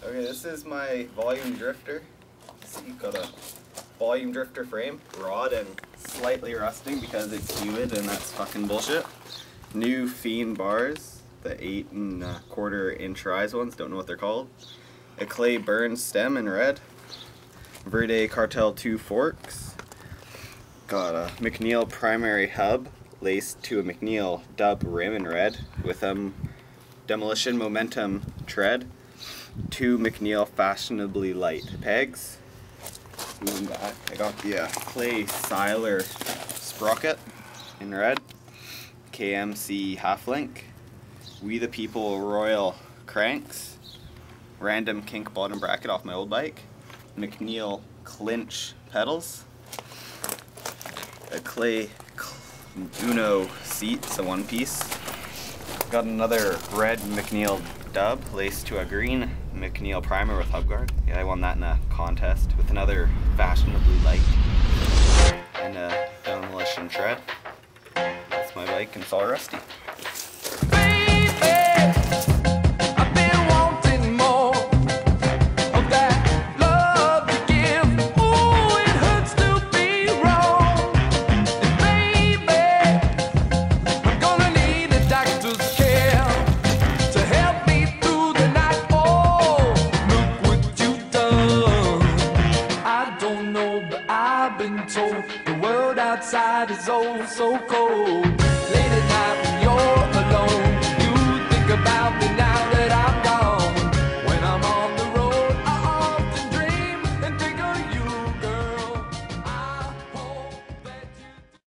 Okay, this is my volume drifter. See, got a volume drifter frame, rod and slightly rusting because it's humid and that's fucking bullshit. New Fiend bars, the 8 1/4 inch rise ones, don't know what they're called. A clay burn stem in red. Verde Cartel 2 forks. Got a McNeil primary hub laced to a McNeil dub rim in red with demolition momentum tread. 2 McNeil fashionably light pegs. Moving back, I got the clay Siler sprocket in red. KMC half link. We the People Royal cranks. Random kink bottom bracket off my old bike. McNeil clinch pedals. A clay Uno seat, it's a one piece. Got another red McNeil dub laced to a green McNeil primer with hubguard. Yeah, I won that in a contest with another fashionably light and a demolition tread. That's my bike and it's all rusty. I've been told the world outside is oh so cold.